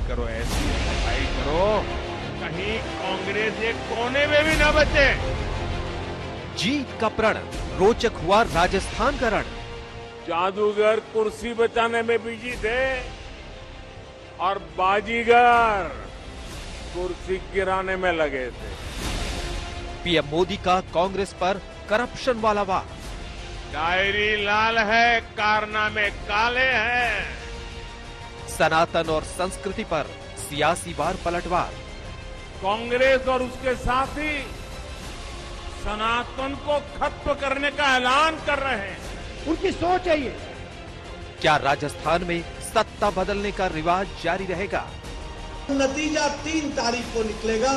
करो, ऐसी सफाई करो कहीं कांग्रेस एक कोने में भी न बचे। जीत का प्रण, रोचक हुआ राजस्थान का रण। जादूगर कुर्सी बचाने में बिजी थे और बाजीगर कुर्सी गिराने में लगे थे। पीएम मोदी का कांग्रेस पर करप्शन वाला वार। डायरी लाल है, कारनामे काले हैं। सनातन और संस्कृति पर सियासी वार पलटवार। कांग्रेस और उसके साथी सनातन को खत्म करने का ऐलान कर रहे हैं। उनकी सोच है ये। क्या राजस्थान में सत्ता बदलने का रिवाज जारी रहेगा? नतीजा 3 तारीख को निकलेगा,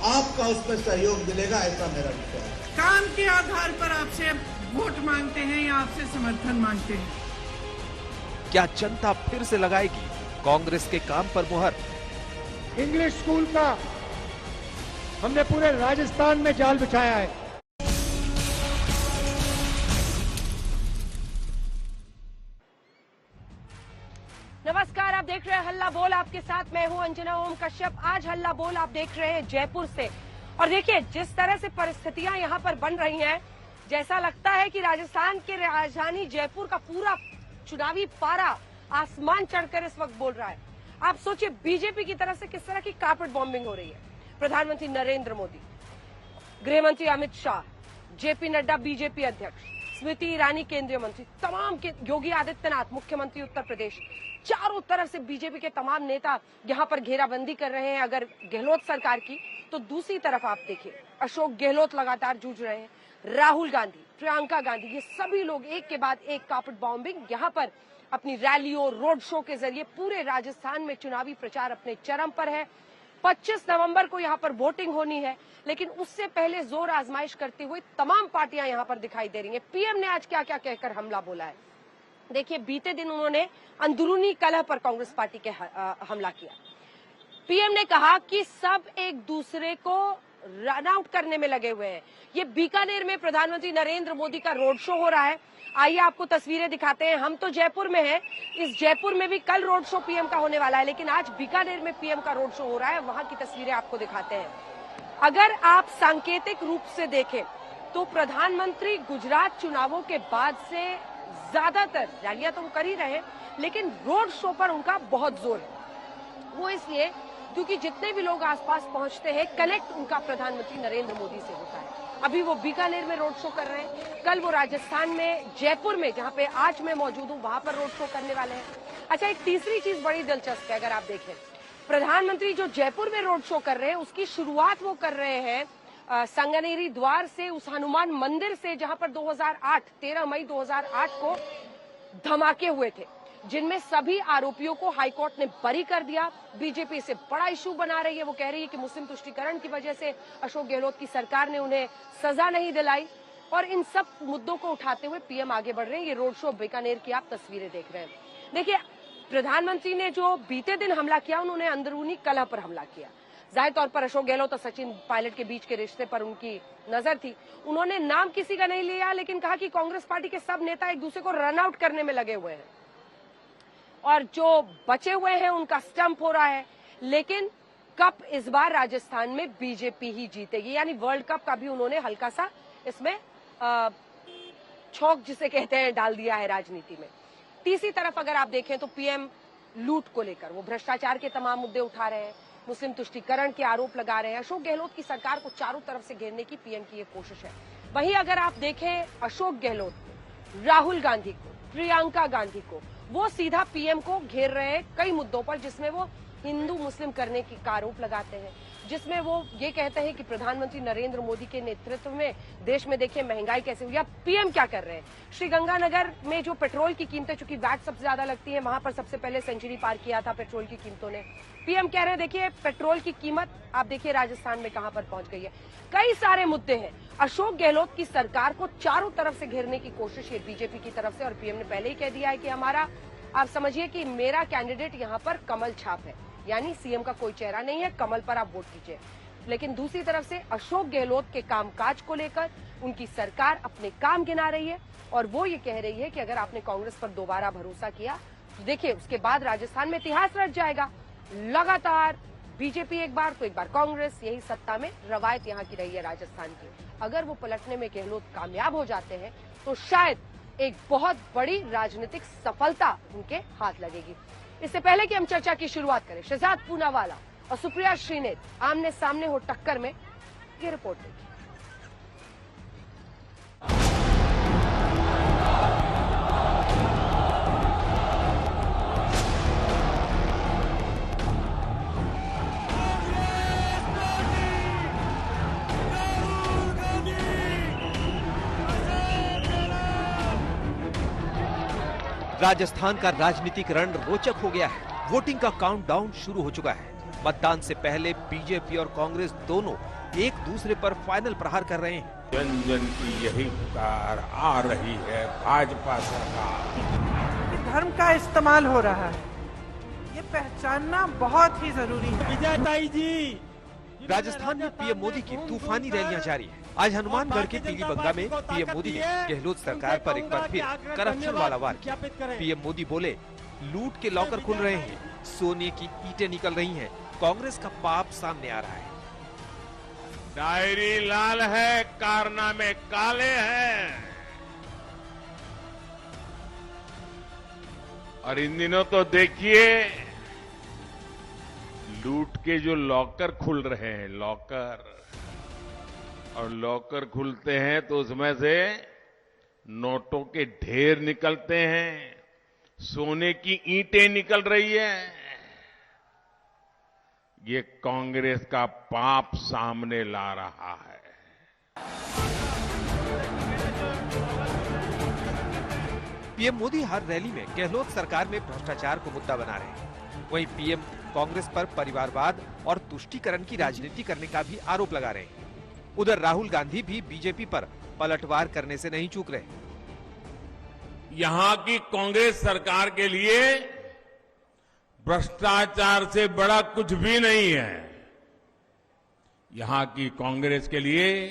आपका उसमें सहयोग मिलेगा, ऐसा मेरा विश्वास है। काम के आधार पर आपसे वोट मांगते हैं या आपसे समर्थन मांगते हैं? क्या जनता फिर से लगाएगी कांग्रेस के काम पर मुहर? इंग्लिश स्कूल का हमने पूरे राजस्थान में जाल बिछाया है। नमस्कार, आप देख रहे हैं हल्ला बोल। आपके साथ मैं हूं अंजना ओम कश्यप। आज हल्ला बोल आप देख रहे हैं जयपुर से। और देखिए जिस तरह से परिस्थितियां यहां पर बन रही हैं, जैसा लगता है कि राजस्थान के राजधानी जयपुर का पूरा चुनावी पारा आसमान चढ़कर इस वक्त बोल रहा है। आप सोचिए बीजेपी की तरफ से किस तरह की कारपेट बॉम्बिंग हो रही है। प्रधानमंत्री नरेंद्र मोदी, गृह मंत्री अमित शाह, जेपी नड्डा बीजेपी अध्यक्ष, स्मृति ईरानी केंद्रीय मंत्री, तमाम के योगी आदित्यनाथ मुख्यमंत्री उत्तर प्रदेश, चारों तरफ से बीजेपी के तमाम नेता यहां पर घेराबंदी कर रहे हैं अगर गहलोत सरकार की। तो दूसरी तरफ आप देखिए अशोक गहलोत लगातार जूझ रहे हैं, राहुल गांधी, प्रियंका गांधी, ये सभी लोग एक के बाद एक कारपेट बॉम्बिंग यहां पर अपनी रैलियों, रोड शो के जरिए पूरे राजस्थान में चुनावी प्रचार अपने चरम पर है। 25 नवंबर को यहां पर वोटिंग होनी है, लेकिन उससे पहले जोर आजमाइश करती हुई तमाम पार्टियां यहां पर दिखाई दे रही हैं। पीएम ने आज क्या क्या कहकर हमला बोला है, देखिए बीते दिन उन्होंने अंदरूनी कलह पर कांग्रेस पार्टी के हमला किया। पीएम ने कहा कि सब एक दूसरे को रन आउट करने में लगे हुए हैं। ये बीकानेर में प्रधानमंत्री नरेंद्र मोदी का रोड शो हो रहा है। आइए आपको तस्वीरें दिखाते हैं। हम तो जयपुर में हैं, इस जयपुर में भी कल रोड शो पीएम का होने वाला है, लेकिन आज बीकानेर में पीएम का रोड शो हो रहा है। वहां की तस्वीरें आपको दिखाते हैं। अगर आप सांकेतिक रूप से देखें तो प्रधानमंत्री गुजरात चुनावों के बाद से ज्यादातर रैलियां तो कर ही रहे हैं, लेकिन रोड शो पर उनका बहुत जोर है। वो इसलिए क्योंकि जितने भी लोग आसपास पहुंचते हैं, कनेक्ट उनका प्रधानमंत्री नरेंद्र मोदी से होता है। अभी वो बीकानेर में रोड शो कर रहे हैं, कल वो राजस्थान में जयपुर में, जहां पे आज मैं मौजूद हूं, वहां पर रोड शो करने वाले हैं। अच्छा, एक तीसरी चीज बड़ी दिलचस्प है। अगर आप देखें प्रधानमंत्री जो जयपुर में रोड शो कर रहे हैं उसकी शुरुआत वो कर रहे हैं संगनेरी द्वार से, उस हनुमान मंदिर से जहां पर 13 मई 2008 को धमाके हुए थे, जिनमें सभी आरोपियों को हाईकोर्ट ने बरी कर दिया। बीजेपी इसे बड़ा इशू बना रही है। वो कह रही है कि मुस्लिम तुष्टीकरण की वजह से अशोक गहलोत की सरकार ने उन्हें सजा नहीं दिलाई। और इन सब मुद्दों को उठाते हुए पीएम आगे बढ़ रहे हैं। ये रोड शो बीकानेर की आप तस्वीरें देख रहे हैं। देखिए प्रधानमंत्री ने जो बीते दिन हमला किया, उन्होंने अंदरूनी कलह पर हमला किया। जाहिर तौर पर अशोक गहलोत और सचिन पायलट के बीच के रिश्ते पर उनकी नजर थी। उन्होंने नाम किसी का नहीं लिया, लेकिन कहा कि कांग्रेस पार्टी के सब नेता एक दूसरे को रन आउट करने में लगे हुए हैं और जो बचे हुए हैं उनका स्टंप हो रहा है। लेकिन कप इस बार राजस्थान में बीजेपी ही जीतेगी, यानी वर्ल्ड कप का भी उन्होंने हल्का सा इसमें छौंक जिसे कहते हैं डाल दिया है राजनीति में। तीसरी तरफ अगर आप देखें तो पीएम लूट को लेकर वो भ्रष्टाचार के तमाम मुद्दे उठा रहे हैं, मुस्लिम तुष्टीकरण के आरोप लगा रहे हैं। अशोक गहलोत की सरकार को चारों तरफ से घेरने की पीएम की ये कोशिश है। वहीं अगर आप देखें अशोक गहलोत को, राहुल गांधी को, प्रियंका गांधी को, वो सीधा पीएम को घेर रहे हैं कई मुद्दों पर, जिसमें वो हिंदू मुस्लिम करने की आरोप लगाते हैं, जिसमें वो ये कहते हैं कि प्रधानमंत्री नरेंद्र मोदी के नेतृत्व में देश में देखिए महंगाई कैसे हुई। अब पीएम क्या कर रहे हैं, श्रीगंगानगर में जो पेट्रोल की कीमतें, चूंकि वैट सबसे ज्यादा लगती है, वहां पर सबसे पहले सेंचुरी पार किया था पेट्रोल की कीमतों ने। पीएम कह रहे हैं देखिए पेट्रोल की कीमत आप देखिए राजस्थान में कहां पर पहुंच गई है। कई सारे मुद्दे हैं। अशोक गहलोत की सरकार को चारों तरफ से घेरने की कोशिश है बीजेपी की तरफ से, और पीएम ने पहले ही कह दिया है कि हमारा, आप समझिए कि मेरा कैंडिडेट यहाँ पर कमल छाप है, यानी सीएम का कोई चेहरा नहीं है, कमल पर आप वोट कीजिए। लेकिन दूसरी तरफ से अशोक गहलोत के कामकाज को लेकर उनकी सरकार अपने काम गिना रही है और वो ये कह रही है कि अगर आपने कांग्रेस पर दोबारा भरोसा किया तो देखिए उसके बाद राजस्थान में इतिहास रच जाएगा। लगातार बीजेपी एक बार तो एक बार कांग्रेस, यही सत्ता में रवायत यहाँ की रही है राजस्थान की। अगर वो पलटने में गहलोत कामयाब हो जाते हैं तो शायद एक बहुत बड़ी राजनीतिक सफलता उनके हाथ लगेगी। इससे पहले कि हम चर्चा की शुरुआत करें, शहजाद पूनावाला और सुप्रिया श्रीनेत आमने सामने हो टक्कर में, ये रिपोर्ट देखिए। राजस्थान का राजनीतिक रण रोचक हो गया है। वोटिंग का काउंटडाउन शुरू हो चुका है। मतदान से पहले बीजेपी और कांग्रेस दोनों एक दूसरे पर फाइनल प्रहार कर रहे हैं। जन जन की यही पुकार आ रही है, भाजपा सरकार। धर्म का इस्तेमाल हो रहा है, ये पहचानना बहुत ही जरूरी है। विजयताई जी, राजस्थान में पीएम मोदी की तूफानी रैलियां जारी है। आज हनुमानगढ़ के पीलीबंगा में पीएम मोदी ने गहलोत सरकार पर एक बार फिर करप्शन वाला वार किया। पीएम मोदी बोले, लूट के लॉकर खुल रहे हैं, सोने की ईंटें निकल रही हैं, कांग्रेस का पाप सामने आ रहा है। डायरी लाल है, कारनामे काले हैं। और इन दिनों तो देखिए, लूट के जो लॉकर खुल रहे हैं, लॉकर, और लॉकर खुलते हैं तो उसमें से नोटों के ढेर निकलते हैं, सोने की ईंटें निकल रही है। ये कांग्रेस का पाप सामने ला रहा है। पीएम मोदी हर रैली में गहलोत सरकार में भ्रष्टाचार को मुद्दा बना रहे हैं। वहीं पीएम कांग्रेस पर परिवारवाद और तुष्टीकरण की राजनीति करने का भी आरोप लगा रहे हैं। उधर राहुल गांधी भी बीजेपी पर पलटवार करने से नहीं चूक रहे। यहां की कांग्रेस सरकार के लिए भ्रष्टाचार से बड़ा कुछ भी नहीं है। यहां की कांग्रेस के लिए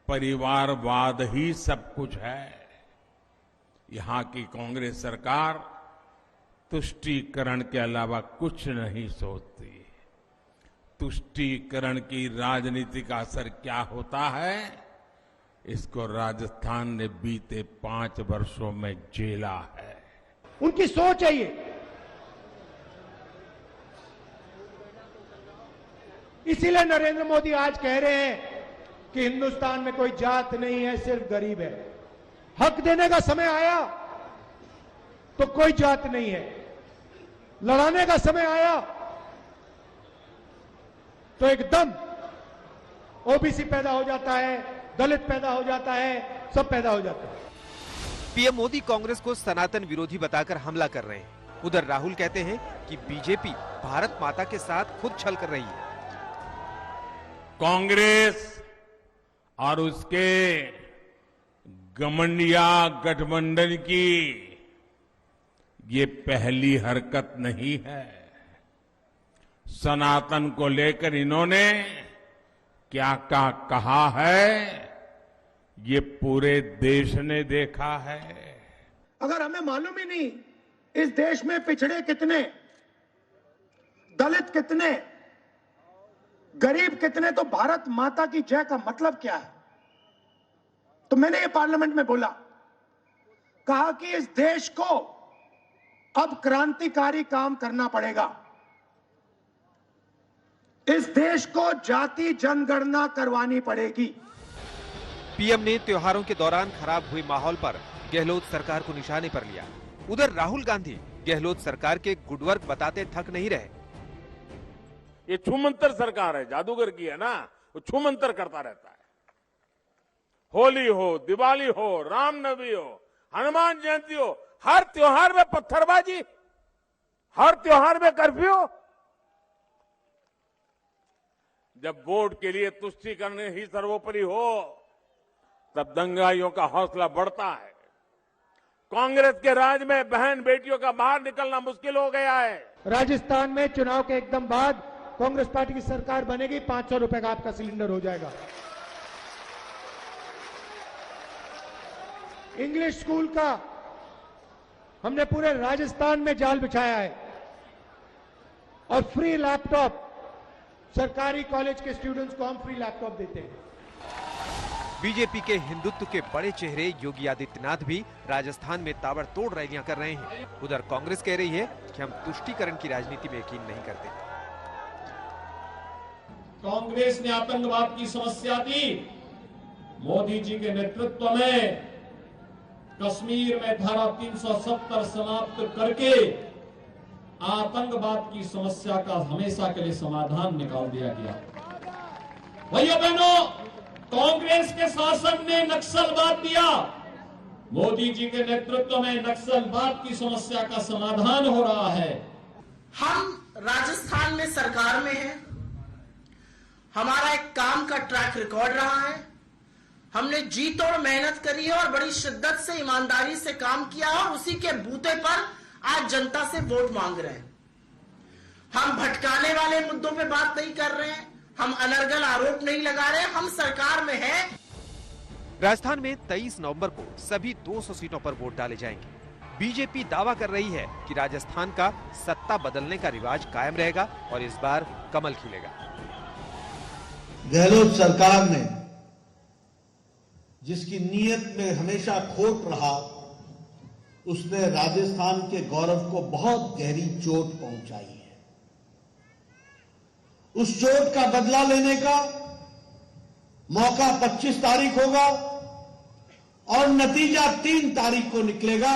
परिवारवाद ही सब कुछ है। यहां की कांग्रेस सरकार तुष्टीकरण के अलावा कुछ नहीं सोचती। तुष्टीकरण की राजनीति का असर क्या होता है, इसको राजस्थान ने बीते 5 वर्षों में झेला है। उनकी सोच है ये। इसीलिए नरेंद्र मोदी आज कह रहे हैं कि हिंदुस्तान में कोई जात नहीं है, सिर्फ गरीब है। हक देने का समय आया तो कोई जात नहीं है, लड़ाने का समय आया तो एकदम ओबीसी पैदा हो जाता है, दलित पैदा हो जाता है, सब पैदा हो जाता है। पीएम मोदी कांग्रेस को सनातन विरोधी बताकर हमला कर रहे हैं। उधर राहुल कहते हैं कि बीजेपी भारत माता के साथ खुद छल कर रही है। कांग्रेस और उसके घमंडिया गठबंधन की ये पहली हरकत नहीं है। सनातन को लेकर इन्होंने क्या क्या कहा है, ये पूरे देश ने देखा है। अगर हमें मालूम ही नहीं इस देश में पिछड़े कितने, दलित कितने, गरीब कितने, तो भारत माता की जय का मतलब क्या है? तो मैंने ये पार्लियामेंट में बोला, कहा कि इस देश को अब क्रांतिकारी काम करना पड़ेगा। इस देश को जाति जनगणना करवानी पड़ेगी। पीएम ने त्योहारों के दौरान खराब हुए माहौल पर गहलोत सरकार को निशाने पर लिया। उधर राहुल गांधी गहलोत सरकार के गुडवर्क बताते थक नहीं रहे। ये छूमंतर सरकार है, जादूगर की है ना, वो छूमंतर करता रहता है। होली हो, दिवाली हो, रामनवमी हो, हनुमान जयंती हो, हर त्योहार में पत्थरबाजी, हर त्योहार में कर्फ्यू। जब वोट के लिए तुष्टीकरण ही सर्वोपरि हो, तब दंगाइयों का हौसला बढ़ता है। कांग्रेस के राज में बहन बेटियों का बाहर निकलना मुश्किल हो गया है। राजस्थान में चुनाव के एकदम बाद कांग्रेस पार्टी की सरकार बनेगी, 500 रुपए का आपका सिलेंडर हो जाएगा। इंग्लिश स्कूल का हमने पूरे राजस्थान में जाल बिछाया है। और फ्री लैपटॉप, सरकारी कॉलेज के स्टूडेंट्स को हम फ्री लैपटॉप देते हैं। बीजेपी के हिंदुत्व के बड़े चेहरे योगी आदित्यनाथ भी राजस्थान में ताबड़तोड़ रैलियां कर रहे हैं। उधर कांग्रेस कह रही है कि हम तुष्टीकरण की राजनीति में यकीन नहीं करते। कांग्रेस ने आतंकवाद की समस्या दी, मोदी जी के नेतृत्व में कश्मीर में धारा 370 समाप्त करके आतंकवाद की समस्या का हमेशा के लिए समाधान निकाल दिया गया। भैया बहनों, कांग्रेस के शासन ने नक्सलवाद दिया, मोदी जी के नेतृत्व में नक्सलवाद की समस्या का समाधान हो रहा है। हम राजस्थान में सरकार में हैं, हमारा एक काम का ट्रैक रिकॉर्ड रहा है, हमने जी तोड़ मेहनत करी है और बड़ी शिद्दत से ईमानदारी से काम किया और उसी के बूते पर आज जनता से वोट मांग रहे हैं। हम भटकाने वाले मुद्दों पे बात नहीं कर रहे हैं, हम अनर्गल आरोप नहीं लगा रहे, हम सरकार में हैं। राजस्थान में 23 नवंबर को सभी 200 सीटों पर वोट डाले जाएंगे। बीजेपी दावा कर रही है कि राजस्थान का सत्ता बदलने का रिवाज कायम रहेगा और इस बार कमल खिलेगा। गहलोत सरकार ने जिसकी नीयत में हमेशा खोट रहा, उसने राजस्थान के गौरव को बहुत गहरी चोट पहुंचाई है। उस चोट का बदला लेने का मौका 25 तारीख होगा और नतीजा 3 तारीख को निकलेगा।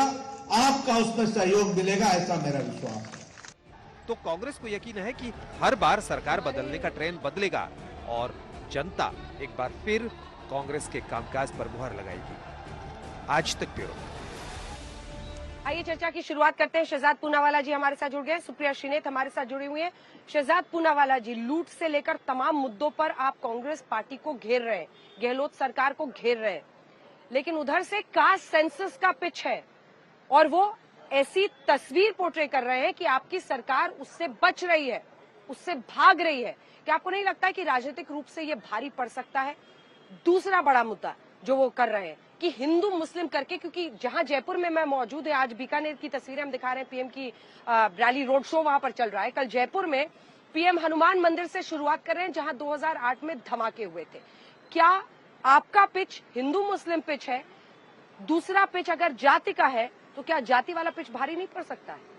आपका उसमें सहयोग मिलेगा, ऐसा मेरा विश्वास है। तो कांग्रेस को यकीन है कि हर बार सरकार बदलने का ट्रेंड बदलेगा और जनता एक बार फिर कांग्रेस के कामकाज पर मुहर लगाएगी। आज तक ब्यूरो। आइए चर्चा की शुरुआत करते हैं। शहजाद पूनावाला जी हमारे साथ जुड़ गए, सुप्रिया श्रीनेत हमारे साथ जुड़ी हुई हैं। शहजाद पूनावाला जी, लूट से लेकर तमाम मुद्दों पर आप कांग्रेस पार्टी को घेर रहे हैं, गहलोत सरकार को घेर रहे हैं, लेकिन उधर से कास्ट सेंसस का पिच है और वो ऐसी तस्वीर पोर्ट्रे कर रहे हैं कि आपकी सरकार उससे बच रही है, उससे भाग रही है। क्या आपको नहीं लगता है कि राजनीतिक रूप से ये भारी पड़ सकता है? दूसरा बड़ा मुद्दा जो वो कर रहे हैं कि हिंदू मुस्लिम करके, क्योंकि जहां जयपुर में मैं मौजूद है, आज बीकानेर की तस्वीरें हम दिखा रहे हैं, पीएम की रैली रोड शो वहां पर चल रहा है। कल जयपुर में पीएम हनुमान मंदिर से शुरुआत कर रहे हैं जहां 2008 में धमाके हुए थे। क्या आपका पिच हिंदू मुस्लिम पिच है? दूसरा पिच अगर जाति का है तो क्या जाति वाला पिच भारी नहीं पड़ सकता है?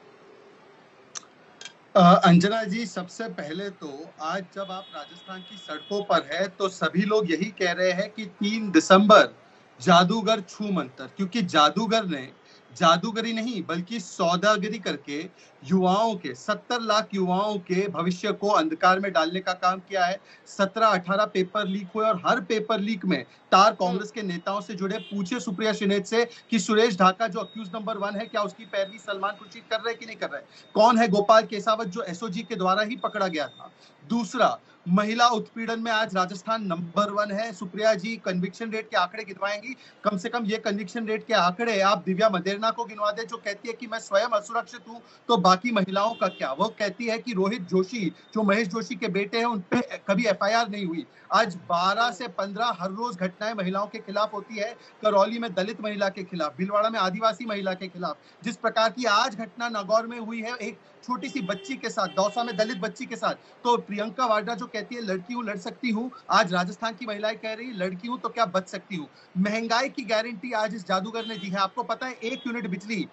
अंजना जी, सबसे पहले तो आज जब आप राजस्थान की सड़कों पर है तो सभी लोग यही कह रहे हैं कि 3 दिसंबर जादूगर छू मंतर, क्योंकि जादूगर ने जादूगरी नहीं बल्कि सौदागरी करके युवाओं के 70 लाख युवाओं के भविष्य को अंधकार में डालने का काम किया है। 17-18 पेपर लीक हुए और हर पेपर लीक में तार कांग्रेस के नेताओं से जुड़े। पूछे सुप्रिया श्रीनेत से कि सुरेश ढाका जो अक्यूज नंबर 1 है, क्या उसकी पैरवी सलमान खुर्शीद कर रहे कि नहीं कर रहे? कौन है गोपाल केसावत जो एसओजी के द्वारा ही पकड़ा गया था? दूसरा, महिला उत्पीड़न में आज राजस्थान नंबर 1 है। सुप्रिया जी कन्विक्शन रेट के आंकड़े गिनवाएंगी, कम से कम ये कन्विक्शन रेट के आंकड़े आप दिव्या मदेरना को गिनवा दे जो कहती है कि मैं स्वयं असुरक्षित हूं, तो बाकी महिलाओं का क्या? वो कहती है कि रोहित जोशी जो महेश जोशी के बेटे हैं उन पे कभी एफआईआर नहीं हुई। आज 12 से 15 हर रोज घटनाएं महिलाओं के खिलाफ होती है। करौली में दलित महिला के खिलाफ, भीलवाड़ा में आदिवासी महिला के खिलाफ। जिस प्रकार की आज घटना नागौर में हुई है एक छोटी सी बच्ची के साथ, दौसा में दलित बच्ची के साथ, तो प्रियंका वाड्रा जो कहती है लड़की हूं लड़ सकती हूं, आज राजस्थान की महिलाएं कह रही लड़की हूं तो क्या बच सकती हूं। महंगाई की गारंटी आज इस जादूगर ने दी है। आपको पता है 1 यूनिट बिजली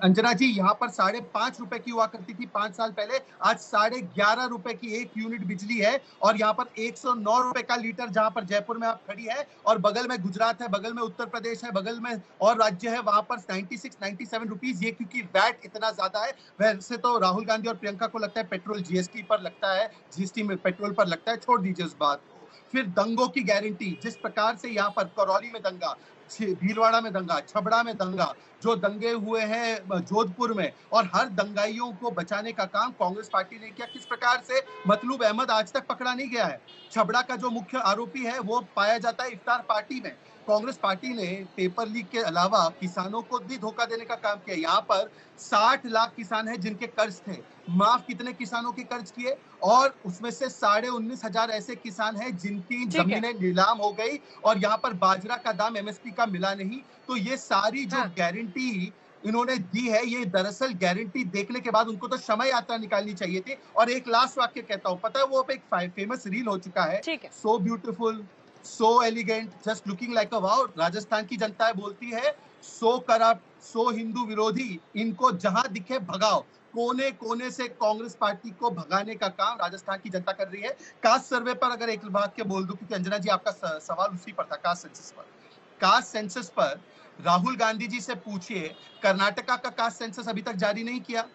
अंजना जी यहाँ पर 5.5 रुपए की हुआ करती थी 5 साल पहले, आज 11.5 रुपए की 1 यूनिट बिजली है और यहाँ पर 109 रुपए का लीटर, जहां पर जयपुर में आप खड़ी है और बगल में गुजरात है, बगल में उत्तर प्रदेश है, बगल में और राज्य है, वहां पर 96-97 रुपीज। ये क्योंकि वैट इतना ज्यादा है। वैसे तो राहुल गांधी और प्रियंका को लगता है पेट्रोल जीएसटी पर लगता है, जीएसटी में पेट्रोल पर लगता है, छोड़ दीजिए उस बात को। फिर दंगों की गारंटी, जिस प्रकार से यहाँ पर करौली में दंगा, भीलवाड़ा में दंगा, छबड़ा में दंगा, जो दंगे हुए हैं जोधपुर में, और हर दंगाइयों को बचाने का काम कांग्रेस पार्टी ने किया। किस प्रकार से मतलूब अहमद आज तक पकड़ा नहीं गया है। छबड़ा का जो मुख्य आरोपी है वो पाया जाता है इफ्तार पार्टी में। कांग्रेस पार्टी ने पेपर लीक के अलावा किसानों को भी धोखा देने का काम किया। यहाँ पर 60 लाख किसान हैं जिनके कर्ज थे, माफ कितने किसानों के कर्ज किए, और उसमें से 19,500 ऐसे किसान हैं जिनकी जमीनें नीलाम हो गई और यहाँ पर बाजरा का दाम एमएसपी का मिला नहीं। तो ये सारी जो गारंटी इन्होंने दी है, ये दरअसल गारंटी देखने के बाद उनको तो क्षमा यात्रा निकालनी चाहिए थी। और एक लास्ट वाक्य कहता हूं, पता है वो अब एक फेमस रील हो चुका है, so beautiful, so elegant, just looking like a wow. Rajasthan की जनता बोलती है सो करप्ट, सो हिंदू विरोधी, इनको जहां दिखे भगाओ। कोने कोने से कांग्रेस पार्टी को भगाने का काम राजस्थान की जनता कर रही है। कास्ट सर्वे पर अगर एक वाक्य बोल दूं, क्योंकि अंजना जी आपका सवाल उसी पर था, कास्ट सेंसस पर राहुल गांधी जी से पूछिए, कर्नाटका का कास्ट सेंसस अभी तक जारी नहीं किया।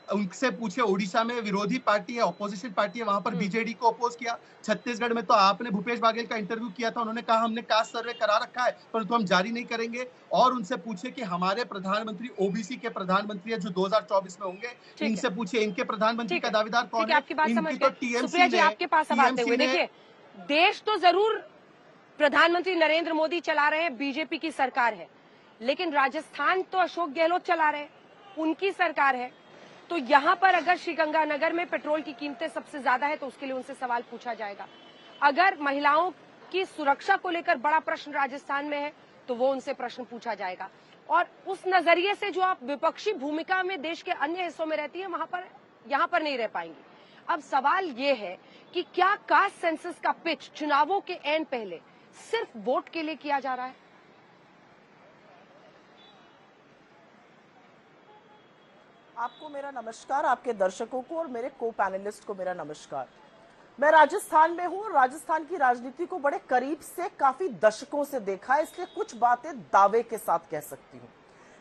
उनसे पूछिए, ओडिशा में विरोधी पार्टी है, ऑपोजिशन पार्टी है, वहां पर बीजेडी को अपोज किया। छत्तीसगढ़ में तो आपने भूपेश बघेल का इंटरव्यू किया था, उन्होंने कहा हमने कास्ट सर्वे करा रखा है परंतु हम जारी नहीं करेंगे। और उनसे पूछिए कि हमारे प्रधानमंत्री ओबीसी के प्रधानमंत्री है जो 2024 में होंगे, इनसे पूछिए इनके प्रधानमंत्री का दावेदार कौन है। इनकी तो टीएमसी ने, आपके पास अब आते हुए देखिए, देश तो जरूर प्रधानमंत्री नरेंद्र मोदी चला रहे हैं, बीजेपी की सरकार है, लेकिन राजस्थान तो अशोक गहलोत चला रहे हैं, उनकी सरकार है। तो यहाँ पर अगर श्रीगंगानगर में पेट्रोल की कीमतें सबसे ज्यादा है तो उसके लिए उनसे सवाल पूछा जाएगा। अगर महिलाओं की सुरक्षा को लेकर बड़ा प्रश्न राजस्थान में है तो वो उनसे प्रश्न पूछा जाएगा। और उस नजरिए से जो आप विपक्षी भूमिका में देश के अन्य हिस्सों में रहती है, वहां पर यहाँ पर नहीं रह पाएंगी। अब सवाल ये है कि क्या कास्ट सेंसस का पिच चुनावों के एंड पहले सिर्फ वोट के लिए किया जा रहा है? आपको मेरा नमस्कार, आपके दर्शकों को और मेरे को पैनलिस्ट को मेरा नमस्कार। मैं राजस्थान में हूं और राजस्थान की राजनीति को बड़े करीब से काफी दशकों से देखा है, इसलिए कुछ बातें दावे के साथ कह सकती हूं।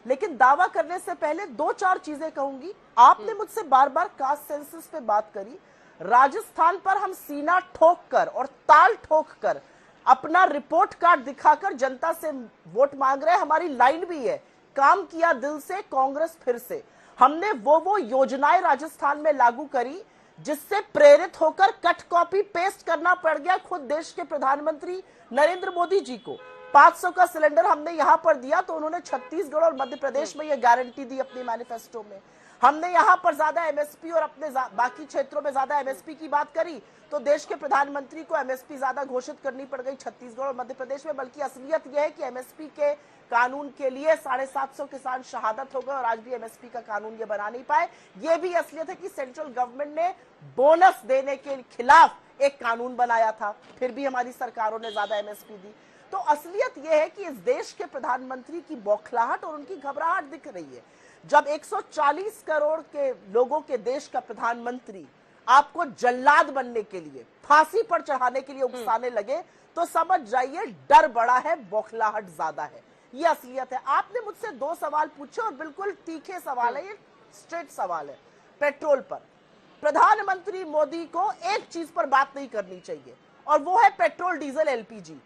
लेकिन दावा करने से पहले 2-4 चीजें कहूंगी। आपने मुझसे बार बार कास्ट सेंसस पे बात करी। राजस्थान पर हम सीना ठोक कर और ताल ठोक कर अपना रिपोर्ट कार्ड दिखाकर जनता से वोट मांग रहे हैं। हमारी लाइन भी है, काम किया दिल से, कांग्रेस फिर से। हमने वो योजनाएं राजस्थान में लागू करी जिससे प्रेरित होकर कट कॉपी पेस्ट करना पड़ गया खुद देश के प्रधानमंत्री नरेंद्र मोदी जी को। 500 का सिलेंडर हमने यहां पर दिया तो उन्होंने छत्तीसगढ़ और मध्य प्रदेश में यह गारंटी दी अपने मैनिफेस्टो में। हमने यहां पर ज्यादा एमएसपी और अपने बाकी क्षेत्रों में ज्यादा एमएसपी की बात करी तो देश के प्रधानमंत्री को एमएसपी ज्यादा घोषित करनी पड़ गई छत्तीसगढ़ और मध्य प्रदेश में। बल्कि असलियत यह है कि एमएसपी के कानून के लिए 750 किसान शहादत हो गए और आज भी एमएसपी का कानून ये बना नहीं पाए। ये भी असलियत है कि सेंट्रल गवर्नमेंट ने बोनस देने के खिलाफ एक कानून बनाया था, फिर भी हमारी सरकारों ने ज्यादा एमएसपी दी। तो असलियत यह है कि इस देश के प्रधानमंत्री की बौखलाहट और उनकी घबराहट दिख रही है। जब 140 करोड़ के लोगों के देश का प्रधानमंत्री आपको जल्लाद बनने के लिए, फांसी पर चढ़ाने के लिए उकसाने लगे तो समझ जाइए डर बड़ा है, बौखलाहट ज्यादा है। ये असलियत है। आपने मुझसे 2 सवाल पूछे और बिल्कुल तीखे सवाल है, ये स्ट्रेट सवाल है। पेट्रोल पर प्रधानमंत्री मोदी को एक चीज पर बात नहीं करनी चाहिए और वो है petrol, diesel, LPG.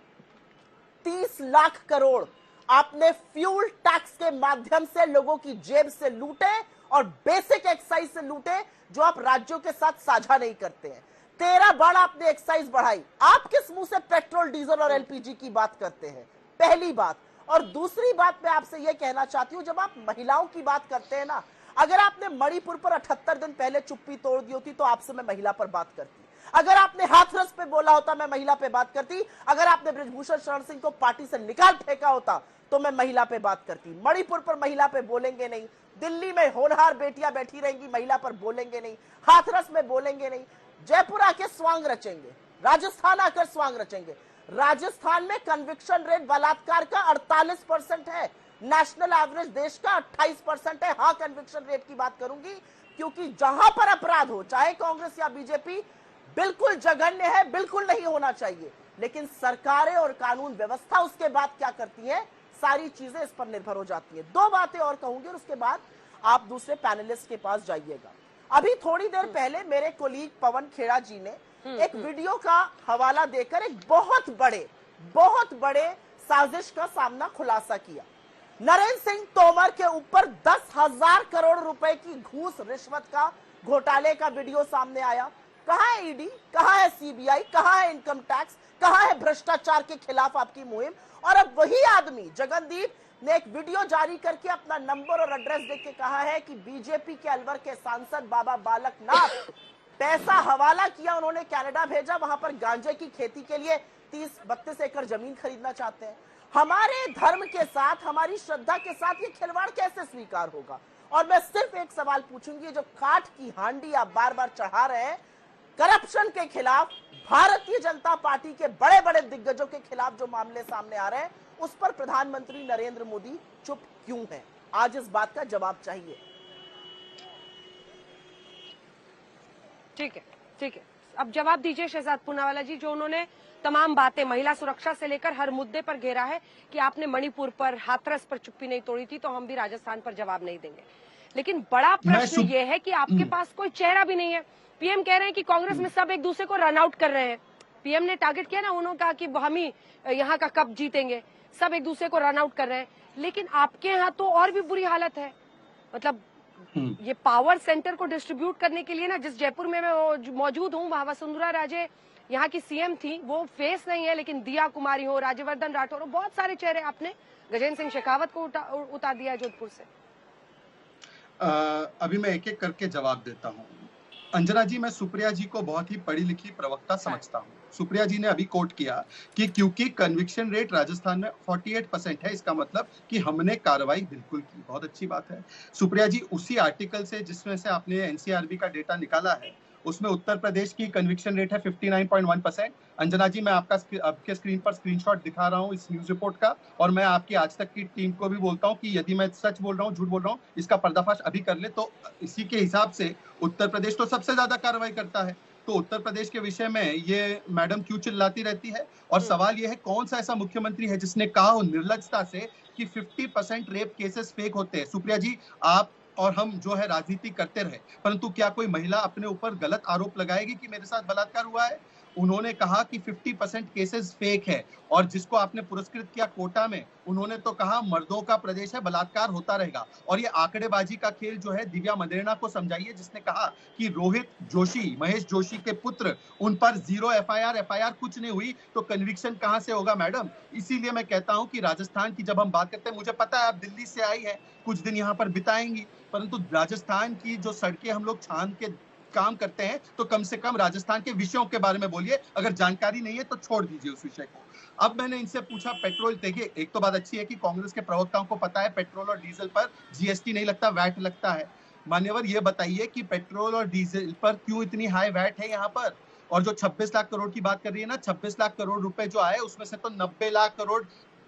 30 lakh crore आपने फ्यूल टैक्स के माध्यम से लोगों की जेब से लूटे और बेसिक एक्साइज से लूटे जो आप राज्यों के साथ साझा नहीं करते हैं। 13 बार आपने एक्साइज बढ़ाई। आप किस मुंह से पेट्रोल, डीजल और एलपीजी की बात करते हैं? पहली बात। और दूसरी बात मैं आपसे यह कहना चाहती हूं, जब आप महिलाओं की बात करते हैं ना, अगर आपने मणिपुर पर 78 दिन पहले चुप्पी तोड़ दी होती तो आपसे मैं महिला पर बात करती। अगर आपने हाथरस पे बोला होता मैं महिला पे बात करती। अगर आपने बृजभूषण शरण सिंह को पार्टी से निकाल फेंका होता तो मैं महिला पे बात करती। मणिपुर पर महिला पे बोलेंगे नहीं, दिल्ली में होनहार बेटियां बैठी रहेंगी, महिला पर बोलेंगे नहीं, हाथरस में बोलेंगे नहीं, जयपुर आके स्वांग रचेंगे, राजस्थान आकर स्वांग रचेंगे। राजस्थान में कन्विक्शन रेट बलात्कार का 48% है, नेशनल एवरेज देश का 28% है। हाँ, कन्विक्शन रेट की बात करूंगी क्योंकि जहां पर अपराध हो, चाहे कांग्रेस या बीजेपी, बिल्कुल जघन्य है, बिल्कुल नहीं होना चाहिए। लेकिन सरकारें और कानून व्यवस्था उसके बाद क्या करती है, सारी चीजें इस पर निर्भर हो जाती है। 2 बातें और कहूंगी और उसके बाद आप दूसरे पैनलिस्ट के पास जाइएगा। अभी थोड़ी देर पहले मेरे कोलीग पवन खेड़ा जी ने एक वीडियो का हवाला देकर एक बहुत बड़े साजिश का सामना खुलासा किया। नरेंद्र सिंह तोमर के ऊपर 10,000 करोड़ रुपए की घूस रिश्वत का घोटाले का वीडियो सामने आया। कहां है ईडी, कहां है सीबीआई, कहां है इनकम टैक्स, कहां है भ्रष्टाचार के खिलाफ आपकी मुहिम? और अब वही आदमी जगनदीप ने एक वीडियो जारी करके अपना नंबर और एड्रेस देख के कहा है कि बीजेपी के अलवर के सांसद बाबा बालकनाथ पैसा हवाला किया, उन्होंने कनाडा भेजा, वहां पर गांजे की खेती के लिए 30-32 एकड़ जमीन खरीदना चाहते हैं। हमारे धर्म के साथ, हमारी श्रद्धा के साथ ये खिलवाड़ कैसे स्वीकार होगा? और मैं सिर्फ एक सवाल पूछूंगी, जो काठ की हांडी आप बार बार चढ़ा रहे हैं करप्शन के खिलाफ, भारतीय जनता पार्टी के बड़े बड़े दिग्गजों के खिलाफ जो मामले सामने आ रहे हैं, उस पर प्रधानमंत्री नरेंद्र मोदी चुप क्यों हैं? आज इस बात का जवाब चाहिए। ठीक है, ठीक है, अब जवाब दीजिए शहजाद पूनावाला जी, जो उन्होंने तमाम बातें महिला सुरक्षा से लेकर हर मुद्दे पर घेरा है कि आपने मणिपुर पर, हाथरस पर चुप्पी नहीं तोड़ी थी, तो हम भी राजस्थान पर जवाब नहीं देंगे। लेकिन बड़ा प्रश्न ये है कि आपके पास कोई चेहरा भी नहीं है। पीएम कह रहे हैं कि कांग्रेस में सब एक दूसरे को रन आउट कर रहे हैं। पीएम ने टारगेट किया ना, उन्होंने कहा कि हम ही यहाँ का कप जीतेंगे, सब एक दूसरे को रन आउट कर रहे हैं। लेकिन आपके यहाँ तो और भी बुरी हालत है। मतलब ये पावर सेंटर को डिस्ट्रीब्यूट करने के लिए ना, जिस जयपुर में मैं मौजूद हूँ, वहां वसुंधरा राजे यहाँ की सीएम थी, वो फेस नहीं है, लेकिन दिया कुमारी हो, राज्यवर्धन राठौर हो, बहुत सारे चेहरे, आपने गजेंद्र सिंह शेखावत को उतार दिया जोधपुर से। अभी मैं एक एक करके जवाब देता हूँ। अंजना जी, मैं सुप्रिया जी को बहुत ही पढ़ी लिखी प्रवक्ता समझता हूँ। सुप्रिया जी ने अभी कोट किया कि क्योंकि कन्विक्शन रेट राजस्थान में 48% है, इसका मतलब कि हमने कार्रवाई बिल्कुल की। बहुत अच्छी बात है। सुप्रिया जी, उसी आर्टिकल से जिसमें से आपने एनसीआरबी का डेटा निकाला है, उसमें उत्तर प्रदेश की कन्विक्शन रेट है 59.1%। अंजना जी, मैं आपके स्क्रीन पर स्क्रीनशॉट दिखा रहा हूँ इस न्यूज रिपोर्ट का, और मैं आपकी आज तक की टीम को भी बोलता हूँ कि यदि मैं सच बोल रहा हूँ, झूठ बोल रहा हूँ, इसका पर्दाफाश अभी कर ले, तो इसी के हिसाब से उत्तर प्रदेश तो सबसे ज्यादा कार्रवाई करता है। तो उत्तर प्रदेश के विषय में ये मैडम क्यों चिल्लाती रहती है? और सवाल ये है, कौन सा ऐसा मुख्यमंत्री है जिसने कहा हो निर्लजता से कि 50% रेप केसेस फेक होते हैं? सुप्रिया जी, आप और हम जो है राजनीति करते रहे, परंतु क्या कोई महिला अपने ऊपर गलत आरोप लगाएगी कि मेरे साथ बलात्कार हुआ है? उन्होंने कहा कि 50% केसेस फेक है, और जिसको आपने पुरस्कृत किया कोटा में, उन्होंने तो कहा मर्दों का प्रदेश है, बलात्कार होता रहेगा। और ये आंकड़ेबाजी का खेल जो है दिव्या मदेरणा को समझाइए, जिसने कहा कि रोहित जोशी, महेश जोशी के पुत्र, उन पर 0 एफआईआर कुछ नहीं हुई, तो कन्विक्शन कहां से होगा मैडम? इसीलिए मैं कहता हूं कि राजस्थान की जब हम बात करते हैं, मुझे पता है आप दिल्ली से आई है, कुछ दिन यहाँ पर बिताएंगी, परंतु राजस्थान की जो सड़कें हम लोग छान के काम करते हैं, तो कम से कम राजस्थान के विषयों के बारे में बोलिए। अगर जानकारी नहीं है तो छोड़ दीजिए उस विषय को। अब मैंने इनसे पूछा पेट्रोल, देखिए एक तो बात अच्छी है कि कांग्रेस के प्रवक्ताओं को पता है पेट्रोल और डीजल पर जीएसटी नहीं लगता, वैट लगता है। मान्यवर, ये बताइए कि पेट्रोल और डीजल पर क्यों इतनी हाई वैट है यहाँ पर? और जो 26 लाख करोड़ की बात कर रही है ना, 26 लाख करोड़ रुपए जो आए, उसमें से तो 90 लाख करोड़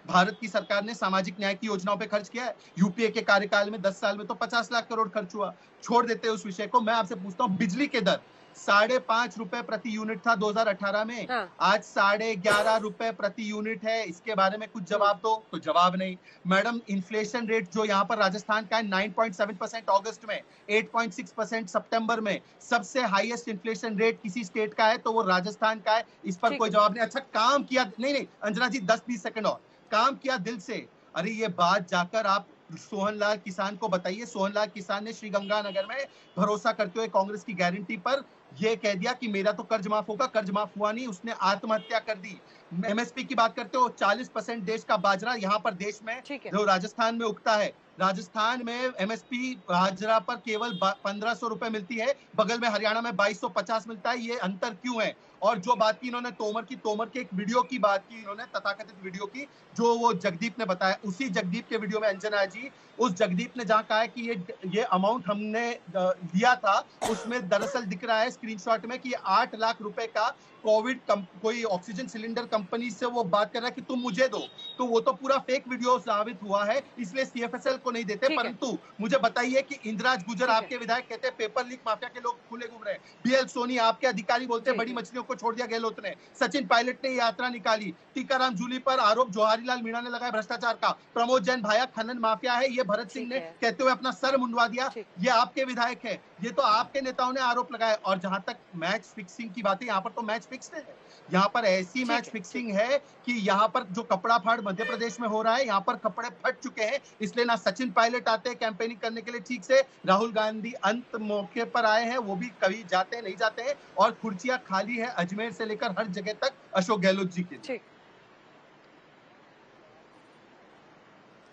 भारत की सरकार ने सामाजिक न्याय की योजनाओं पे खर्च किया है। यूपीए के कार्यकाल में 10 साल में तो 50 लाख करोड़ खर्च हुआ। छोड़ देते हैं उस विषय को। मैं आपसे पूछता हूँ, बिजली के दर 5.5 रुपए प्रति यूनिट था 2018 में, आज 11.5 रुपए प्रति यूनिट है। इसके बारे में कुछ जवाब दो। तो जवाब नहीं। मैडम, इन्फ्लेशन रेट जो यहाँ पर राजस्थान का है 9.7% अगस्त में, 8.6% सितंबर में। सबसे हाईएस्ट इन्फ्लेशन रेट किसी स्टेट का है तो वो राजस्थान का है। इस पर कोई जवाब नहीं। अच्छा, काम किया नहीं, अंजना जी 10-20 सेकंड और, काम किया दिल से। अरे ये बात जाकर आप सोहनलाल किसान को बताइए। सोहनलाल किसान ने श्रीगंगानगर में भरोसा करते हुए कांग्रेस की गारंटी पर यह कह दिया कि मेरा तो कर्ज माफ होगा, कर्ज माफ हुआ नहीं, उसने आत्महत्या कर दी। एमएसपी की बात करते हो, 40% देश का बाजरा यहाँ पर देश में जो राजस्थान में उगता है, राजस्थान में एमएसपी बाजरा पर केवल 1500 रुपए मिलती है, बगल में हरियाणा में 2250 मिलता है। ये अंतर क्यों है? और जो बात की इन्होंने तोमर के एक वीडियो की बात की इन्होंने, तथाकथित वीडियो की, जो वो जगदीप ने बताया, उसी जगदीप के वीडियो में अंजना जी, उस जगदीप ने जहां कहा है कि ये अमाउंट हमने दिया था, उसमें दरअसल दिख रहा है स्क्रीनशॉट में कि 8 लाख रुपए का कोविड कोई ऑक्सीजन सिलेंडर कंपनी से वो बात कर रहा है कि तुम मुझे दो। तो वो तो पूरा फेक वीडियो साबित हुआ है, इसलिए सीएफएसएल को नहीं देते। परंतु मुझे बताइए कि इंदिराज गुजर, आपके विधायक, कहते हैं पेपर लीक माफिया के लोग खुले घूम रहे हैं। बीएल सोनी, आपके अधिकारी, बोलते हैं बड़ी मछलियों को छोड़ दिया गहलोत ने। सचिन पायलट ने यात्रा निकाली। टीकाराम जूली पर आरोप जवाहरीलाल मीणा ने लगाया भ्रष्टाचार का। प्रमोद जैन भाया खनन माफिया है, ये भरत सिंह ने कहते हुए अपना सर मुंडवा दिया। ये आपके विधायक है, ये तो आपके नेताओं ने आरोप लगाया। और जहां तक मैच फिक्सिंग की बात है, यहाँ पर तो मैच फिक्स है। यहाँ पर ऐसी मैच फिक्सिंग है कि यहाँ पर जो कपड़ा फाड़ मध्य प्रदेश में हो रहा है, यहाँ पर कपड़े फट चुके हैं। इसलिए ना सचिन पायलट आते हैं कैंपेनिंग करने के लिए ठीक से, राहुल गांधी अंत मौके पर आए हैं, वो भी कभी जाते हैं नहीं जाते हैं, और कुर्सियां खाली है अजमेर से लेकर हर जगह तक अशोक गहलोत जी के।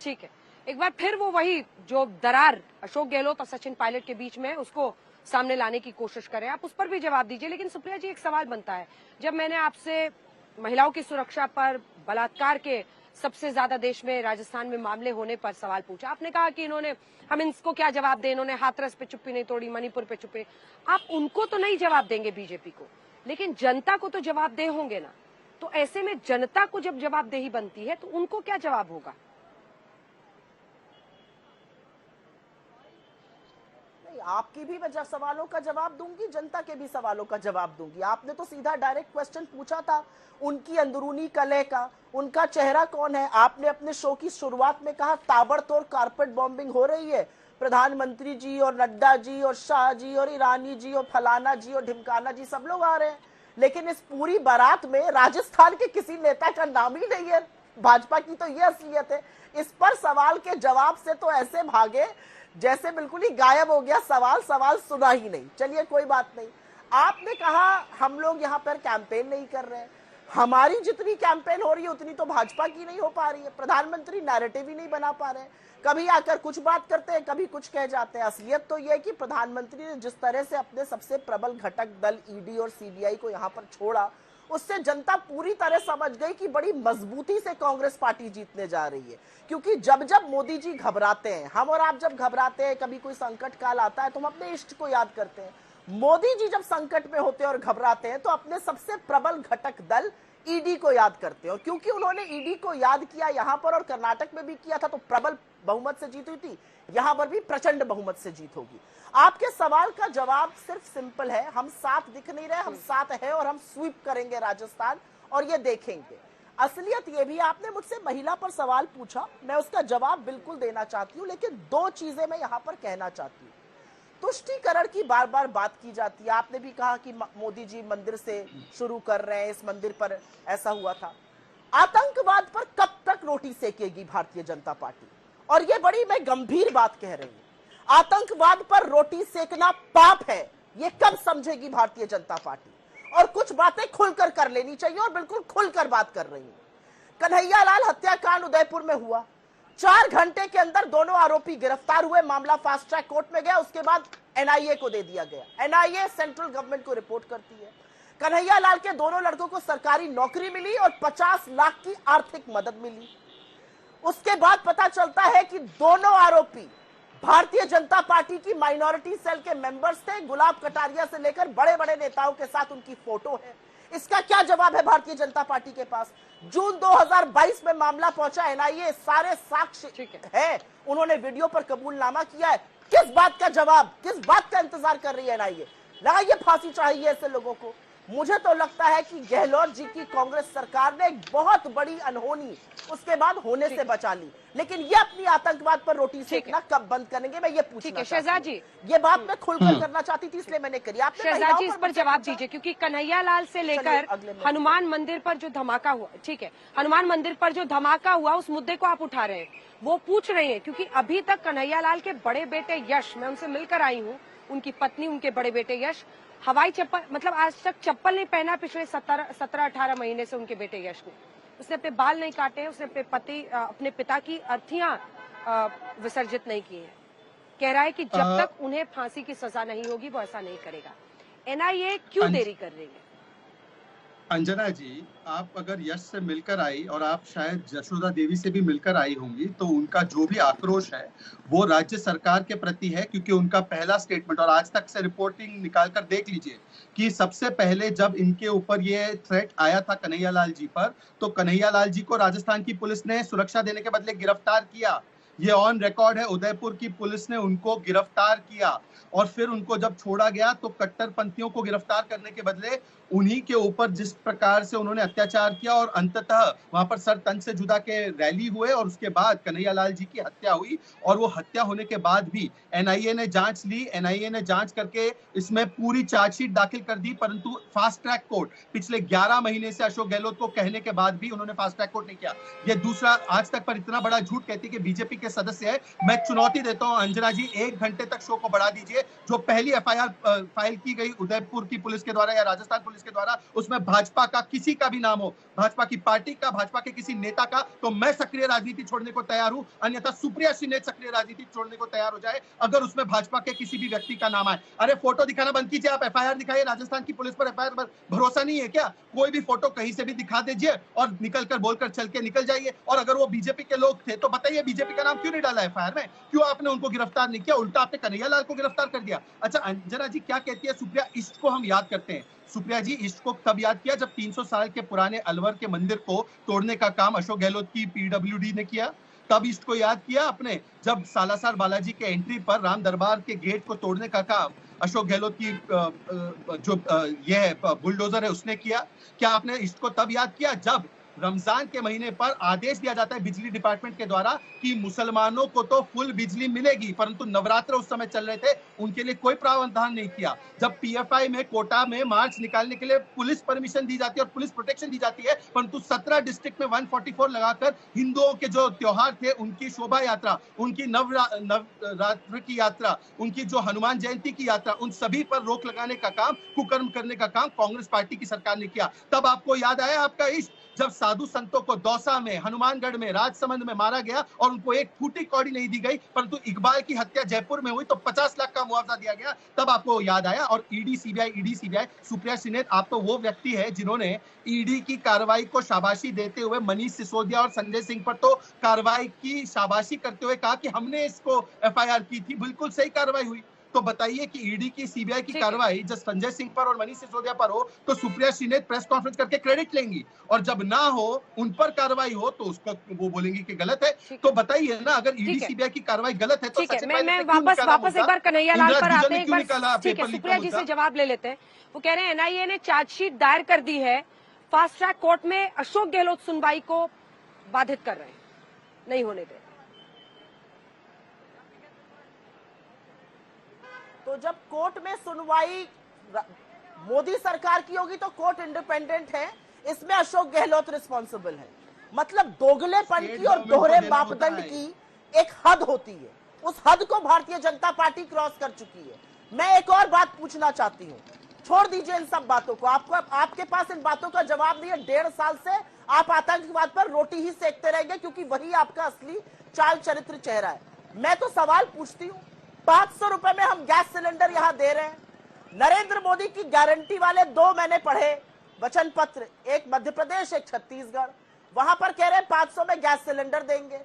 ठीक है, एक बार फिर वो वही जो दरार अशोक गहलोत और सचिन पायलट के बीच में, उसको सामने लाने की कोशिश करें। आप उस पर भी जवाब दीजिए। लेकिन सुप्रिया जी, एक सवाल बनता है, जब मैंने आपसे महिलाओं की सुरक्षा पर, बलात्कार के सबसे ज्यादा देश में राजस्थान में मामले होने पर सवाल पूछा। आपने कहा कि हम इनको क्या जवाब दें, इन्होंने हाथरस पे चुप्पी नहीं तोड़ी, मणिपुर पे चुप्पी। आप उनको तो नहीं जवाब देंगे बीजेपी को, लेकिन जनता को तो जवाब दे होंगे ना। तो ऐसे में जनता को जब जवाबदेही बनती है तो उनको क्या जवाब होगा? आपकी भी मैं सवालों का जवाब दूंगी, जनता के भी सवालों का जवाब दूंगी। आपने तो सीधा डायरेक्ट क्वेश्चन पूछा था उनकी अंदरूनी कलह का, उनका चेहरा कौन है। आपने अपने शो की शुरुआत में कहा ताबड़तोड़ कारपेट बॉम्बिंग हो रही है, प्रधानमंत्री जी और नड्डा जी और शाह जी और ईरानी जी और फलाना जी और ढिमकाना जी सब लोग आ रहे हैं, लेकिन इस पूरी बारात में राजस्थान के किसी नेता का नाम ही नहीं है। भाजपा की तो यह असलियत है। इस पर सवाल के जवाब से तो ऐसे भागे जैसे बिल्कुल ही गायब हो गया सवाल सुना ही नहीं। चलिए कोई बात नहीं। आपने कहा हम लोग यहाँ पर कैंपेन नहीं कर रहे हैं, हमारी जितनी कैंपेन हो रही है उतनी तो भाजपा की नहीं हो पा रही है। प्रधानमंत्री नैरेटिव ही नहीं बना पा रहे हैं, कभी आकर कुछ बात करते हैं, कभी कुछ कह जाते हैं। असलियत तो यह है कि प्रधानमंत्री ने जिस तरह से अपने सबसे प्रबल घटक दल ईडी और सीबीआई को यहाँ पर छोड़ा, उससे जनता पूरी तरह समझ गई कि बड़ी मजबूती से कांग्रेस पार्टी जीतने जा रही है। क्योंकि जब जब मोदी जी घबराते हैं, हम और आप जब घबराते हैं, कभी कोई संकट काल आता है तो हम अपने इष्ट को याद करते हैं। मोदी जी जब संकट में होते हैं और घबराते हैं तो अपने सबसे प्रबल घटक दल ईडी को याद करते हैं। और क्योंकि उन्होंने ईडी को याद किया यहाँ पर और कर्नाटक में भी किया था, तो प्रबल बहुमत से जीत हुई थी, यहां पर भी प्रचंड बहुमत से जीत होगी। आपके सवाल का जवाब सिर्फ सिंपल है, हम साथ दिख नहीं रहे, हम साथ हैं और हम स्वीप करेंगे राजस्थान और ये देखेंगे। असलियत ये भी, आपने मुझसे महिला पर सवाल पूछा, मैं उसका जवाब बिल्कुल देना चाहती हूँ, लेकिन दो चीजें मैं यहाँ पर कहना चाहती हूँ। तुष्टीकरण की बार बार बात की जाती है। आपने भी कहा कि मोदी जी मंदिर से शुरू कर रहे हैं, इस मंदिर पर ऐसा हुआ था। आतंकवाद पर कब तक रोटी सेकेगी भारतीय जनता पार्टी? और ये बड़ी मैं गंभीर बात कह रही हूं, आतंकवाद पर रोटी सेकना पाप है, ये कब समझेगी भारतीय जनता पार्टी? और कुछ बातें खुलकर कर लेनी चाहिए और बिल्कुल खुलकर बात कर रही हूं। कन्हैयालाल हत्याकांड उदयपुर में हुआ, 4 घंटे के अंदर दोनों आरोपी गिरफ्तार हुए, मामला फास्ट ट्रैक कोर्ट में गया, उसके बाद एनआईए को दे दिया गया। एनआईए सेंट्रल गवर्नमेंट को रिपोर्ट करती है। कन्हैयालाल के दोनों लड़कों को सरकारी नौकरी मिली और 50 लाख की आर्थिक मदद मिली। उसके बाद पता चलता है कि दोनों आरोपी भारतीय जनता पार्टी की माइनॉरिटी सेल के मेंबर्स थे। गुलाब कटारिया से लेकर बड़े बड़े नेताओं के साथ उनकी फोटो है। इसका क्या जवाब है भारतीय जनता पार्टी के पास? जून 2022 में मामला पहुंचा एनआईए, सारे साक्ष्य है, उन्होंने वीडियो पर कबूलनामा किया है। किस बात का जवाब, किस बात का इंतजार कर रही है एनआईए? लगाइए फांसी चाहिए ऐसे लोगों को। मुझे तो लगता है कि गहलोत जी की कांग्रेस सरकार ने एक बहुत बड़ी अनहोनी उसके बाद होने से बचा ली, लेकिन ये अपनी आतंकवाद पर रोटी सेकना कब बंद करेंगे, मैं ये पूछना शहजाद जी, ये बात मैं खुलकर करना चाहती थी, इसलिए मैंने करी। आपने शहजाद जी इस पर जवाब दीजिए, क्योंकि कन्हैयालाल से लेकर हनुमान मंदिर पर जो धमाका हुआ, ठीक है, हनुमान मंदिर पर जो धमाका हुआ उस मुद्दे को आप उठा रहे हैं, वो पूछ रहे हैं, क्योंकि अभी तक कन्हैयालाल के बड़े बेटे यश, मैं उनसे मिलकर आई हूँ, उनकी पत्नी, उनके बड़े बेटे यश हवाई चप्पल, मतलब आज तक चप्पल नहीं पहना पिछले 17-18 महीने से उनके बेटे यश ने। उसने अपने बाल नहीं काटे, उसने अपने पिता की अर्थियां विसर्जित नहीं की है। कह रहा है कि जब तक उन्हें फांसी की सजा नहीं होगी वो ऐसा नहीं करेगा। एनआईए क्यों देरी कर रही है? अंजना जी, आप अगर यश से मिलकर आई और आप शायद यशोदा देवी से भी मिलकर आई होंगी, तो उनका जो भी आक्रोश है वो राज्य सरकार के प्रति है, क्योंकि उनका पहला स्टेटमेंट, और आज तक से रिपोर्टिंग निकालकर देख लीजिए कि सबसे पहले जब इनके ऊपर ये थ्रेट आया था कन्हैयालाल जी पर, तो कन्हैयालाल जी को राजस्थान की पुलिस ने सुरक्षा देने के बदले गिरफ्तार किया। ये ऑन रिकॉर्ड है, उदयपुर की पुलिस ने उनको गिरफ्तार किया और फिर उनको जब छोड़ा गया तो कट्टरपंथियों को गिरफ्तार करने के बदले उन्हीं के ऊपर जिस प्रकार से उन्होंने अत्याचार किया और अंततः वहां पर सर तन से जुदा के रैली हुए और उसके बाद कन्हैयालाल जी की हत्या हुई। और वो हत्या होने के बाद भी एनआईए ने जांच ली, एनआईए ने जांच करके इसमें पूरी चार्जशीट दाखिल कर दी, परंतु फास्ट ट्रैक कोर्ट पिछले 11 महीने से अशोक गहलोत को कहने के बाद भी उन्होंने फास्ट ट्रैक कोर्ट नहीं किया। ये दूसरा, आज तक पर इतना बड़ा झूठ कहती है कि बीजेपी के सदस्य हैं। मैं चुनौती देता हूं अंजना जी, 1 घंटे तक शो को बढ़ा दीजिए। जो पहली एफआईआर फाइल की गई उदयपुर की पुलिस के द्वारा या राजस्थान पुलिस के द्वारा, उसमें भाजपा का किसी का भी नाम हो, भाजपा की पार्टी का, भाजपा के किसी नेता का, तो मैं सक्रिय राजनीति छोड़ने को तैयार हूं। अन्यथा सुप्रिया श्रीनेत सक्रिय राजनीति छोड़ने को तैयार हो जाए अगर उसमें भाजपा के किसी भी व्यक्ति का नाम आए। अरे फोटो दिखाना बंद कीजिए, आप एफआईआर दिखाइए। राजस्थान की पुलिस पर एफआईआर पर भरोसा नहीं है क्या? कोई भी फोटो कहीं से भी दिखा दीजिए और निकलकर बोलकर चल के निकल जाइए। और अगर वो बीजेपी के लोग थे तो बताइए बीजेपी का नाम क्यों नहीं डाला एफआईआर में? क्यों आपने उनको गिरफ्तार नहीं किया? उल्टा आपने कन्हैया लाल को गिरफ्तार कर दिया। अच्छा अंजना जी क्या कहती है सुप्रिया, इष्ट को हम याद करते हैं। सुप्रिया जी इष्ट को तब याद किया जब 300 साल के पुराने अलवर के मंदिर को तोड़ने का काम अशोक गहलोत की पीडब्ल्यूडी ने किया। तब इष्ट को याद किया आपने जब सालासर बालाजी के एंट्री पर राम दरबार के गेट को तोड़ने का काम अशोक गहलोत की जो ये है बुलडोजर है उसने किया। क्या आपने इष्ट को तब याद किया जब रमजान के महीने पर आदेश दिया जाता है बिजली डिपार्टमेंट के द्वारा कि मुसलमानों को तो फुल बिजली मिलेगी, परंतु नवरात्र उस समय चल रहे थे, उनके लिए कोई प्रावधान नहीं किया। जब पीएफआई में कोटा में मार्च निकालने के लिए पुलिस परमिशन दी जाती है और पुलिस प्रोटेक्शन दी जाती है, परंतु 17 डिस्ट्रिक्ट में 144 लगाकर हिंदुओं के जो त्योहार थे उनकी शोभा यात्रा, उनकी नवरात्र की यात्रा, उनकी जो हनुमान जयंती की यात्रा, उन सभी पर रोक लगाने का काम, कुकर्म करने का काम कांग्रेस पार्टी की सरकार ने किया। तब आपको याद आया आपका इष्ट जब साधु संतों को दौसा में, हनुमानगढ़ में, राजसमंद में मारा गया और उनको एक फूटी कौड़ी नहीं दी गई, परंतु इकबाल की हत्या जयपुर में हुई तो 50 लाख का मुआवजा दिया गया, तब आपको याद आया। और ईडी सीबीआई, सुप्रिया श्रीनेत आप तो वो व्यक्ति है जिन्होंने ईडी की कार्रवाई को शाबाशी देते हुए मनीष सिसोदिया और संजय सिंह पर तो कार्रवाई की शाबाशी करते हुए कहा कि हमने इसको एफआईआर की थी, बिल्कुल सही कार्रवाई हुई। तो बताइए कि ईडी की सीबीआई की कार्रवाई जब संजय सिंह पर और मनीष सिसोदिया पर हो तो सुप्रिया श्रीनेत प्रेस कॉन्फ्रेंस करके क्रेडिट लेंगी, और जब ना हो, उन पर कार्रवाई हो तो उसको वो बोलेंगी कि गलत है। तो बताइए ना, अगर ईडी सीबीआई की कार्रवाई गलत है तो मैं वापस एक बार कन्हैया लाल पर आते हैं, एक बार ठीक है सुप्रिया जी से जवाब ले लेते हैं। वो कह रहे हैं एनआईए ने चार्जशीट दायर कर दी है, फास्ट ट्रैक कोर्ट में अशोक गहलोत सुनवाई को बाधित कर रहे हैं, नहीं होने दे। तो जब कोर्ट में सुनवाई मोदी सरकार की होगी तो कोर्ट इंडिपेंडेंट है, इसमें अशोक गहलोत रिस्पॉन्सिबल है। मतलब दोगलेपन की और दोहरे मापदंड की एक हद होती है, उस हद को भारतीय जनता पार्टी क्रॉस कर चुकी है। मैं एक और बात पूछना चाहती हूँ, छोड़ दीजिए इन सब बातों को, आपके पास इन बातों का जवाब नहीं है। 1.5 साल से आप आतंकवाद पर रोटी ही सेकते रहेंगे क्योंकि वही आपका असली चाल चरित्र चेहरा है। मैं तो सवाल पूछती हूँ, 500 रुपए में हम गैस सिलेंडर यहां दे रहे हैं। नरेंद्र मोदी की गारंटी वाले 2 मैंने पढ़े वचन पत्र, एक मध्य प्रदेश एक छत्तीसगढ़, वहां पर कह रहे हैं 500 में गैस सिलेंडर देंगे।